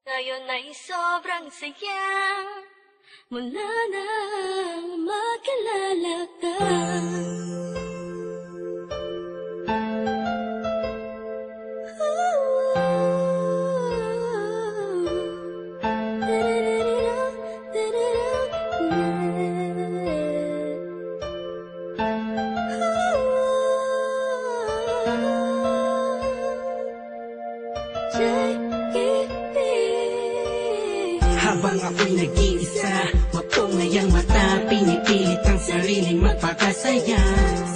Ngayon ay sobrang saya mula nang makilala ka. Habang ako'y nag-iisa, mapungayang mata, pinipilit ang sariling magpakasaya.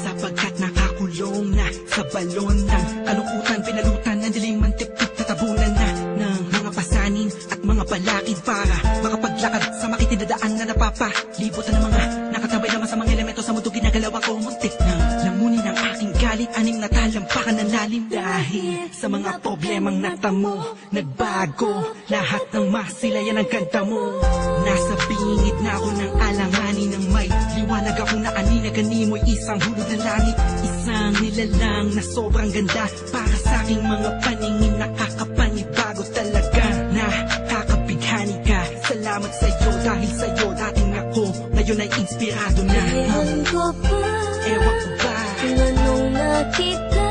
Sapagkat nakakulong na sa balon ng kalungkutan, pinalutan ng dilim, mantip-tip na tabunan na ng mga pasanin at mga balakid para makapaglakad sa makitinadaan na napapalibutan ng mga nakatambay naman sa mga elemento sa mundo. Ginagalaw ako, muntik na lamunin ang aking galit, anim na talampakan ng lalim. Dahil sa mga problemang natamo, nagbago lahat ng masilayan ang ganda mo. Nasa bingit na ako ng alanganin ng may liwanag akong naani mo'y isang hulog na langit. Isang nilalang na sobrang ganda para sa aking mga paningin, nakakapanibago talaga. Nakakabighani ka, salamat sa'yo, dahil sa'yo dating ako ngayon ay inspirado na. Ewan ko ba, Ewan ko ba kung anong nakita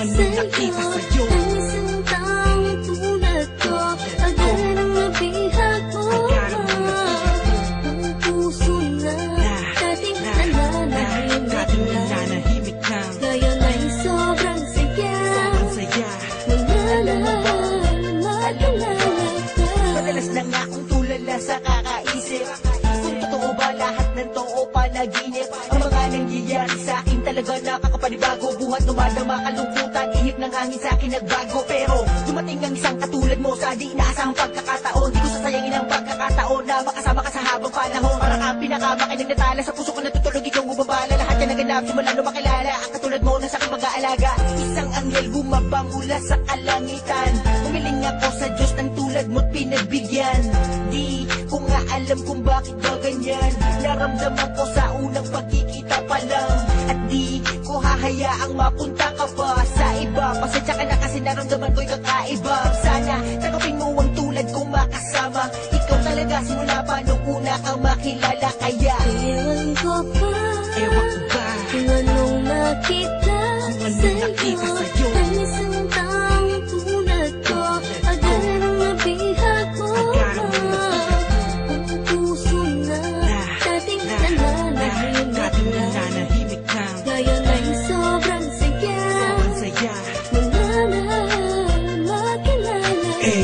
sa'yo, ang isang taong tulad ko. Agad ang nabihag mo, ang puso na dating nananahimik na. Ngayon ay sobrang saya mula nang makilala ka. Madalas na nga akong tulala sa kakaisip kung totoo ba lahat ng to o panaginip. Ang mga nangyayari sa akin talaga nakakapanibago. Buhat lumadama kalungkutan, ihip ng hangin sa akin nagbago. Pero dumating ang isang katulad mo sa di inaasahang pagkakataon. Di ko sasayangin ang pagkakataon na makasama ka sa habang panahon. Para kang pinakamakinig na tala sa puso ko natutulog, ikaw bumabala. Lahat yan naganap simula nung makilala ang katulad mo na sa aking pag-aalaga. Isang anghel bumaba mula sa kalangitan. Umiling ako sa Diyos ng tulad mo't pinagbigyan. Di ko nga alam kung bakit ba ganyan. Naramdaman ko sa unang pagkikita pa lang. At di ko hahayaang mapunta ka pa sa iba. Pasensya ka na kasi naramdaman ko'y kakaiba. Sana tanggapin mo ang tulad kong makasama. Ikaw talaga simula pa nung una kang makilala. Kaya Ewan ko ba, kung anong nakita sa'yo, ang isang taong tulad ko. Agad ang nabihag mo, ang puso na dating nananahimik na. Ngayon ay sobrang saya mula nang makilala ka.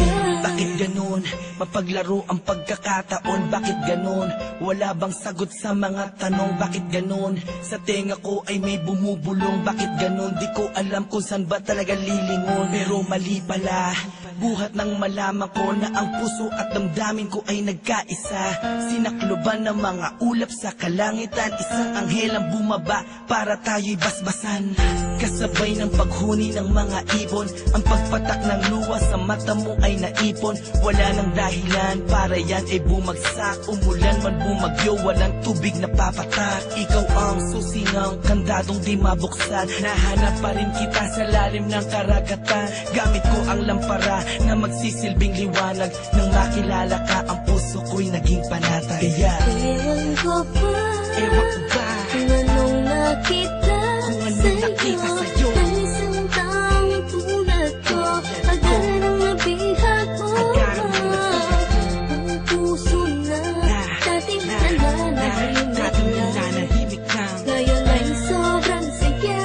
Bakit ganun? Mapaglaro ang pagkakataon, bakit ganun? Wala bang sagot sa mga tanong, bakit ganun? Sa tenga ko ay may bumubulong, bakit ganun? Di ko alam kung saan ba talaga lilingon. Pero mali pala, buhat nang malaman ko na ang puso at damdamin ko ay nagkaisa. Sinakloban ng mga ulap sa kalangitan, isang anghel ang bumaba para tayo'y basbasan. Kasabay ng paghuni ng mga ibon, ang pagpatak ng luha sa mata mo ay naipon. Wala nang dahilan para yan ay bumagsak. Umulan man bumagyo, walang tubig na papatak. Ikaw ang susi ng kandadong di mabuksan. Nahanap pa rin kita sa lalim ng karagatan. Gamit ko ang lampara na magsisilbing liwanag. Nang makilala ka, ang puso ko'y naging panatag. Kaya Ewan ko ba, kung anong nakita sa'yo, ang isang taong tulad ko. Agad ang nabihag mo, ang puso na dating nananahimik na. Ngayon ay sobrang saya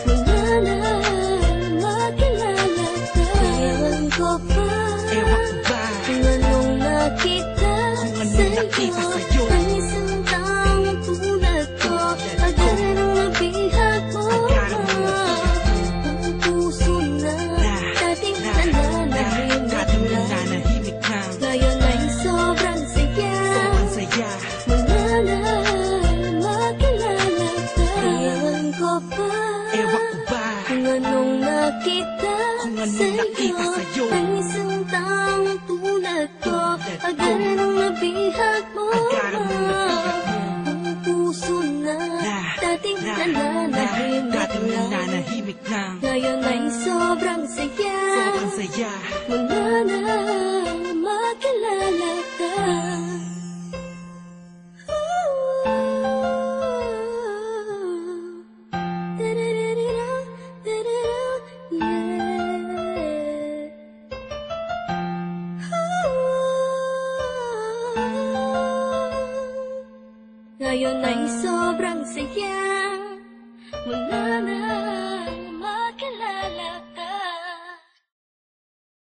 mula nang makilala ka. Ewan ko ba, kung anong nakita sa'yo, ang isang taong tulad ko. Agad ang nabihag mo, ang puso na dating nananahimik na. Ngayon ay sobrang saya mula nang makilala ka. Ewan ko ba, kung anong nakita sa'yo, ang isang taong tulad ko. Agad ang nabihag mo, ang puso na dating nananahimik na. Ngayon ay sobrang saya mula na Ngayon ay sobrang saya. Wala na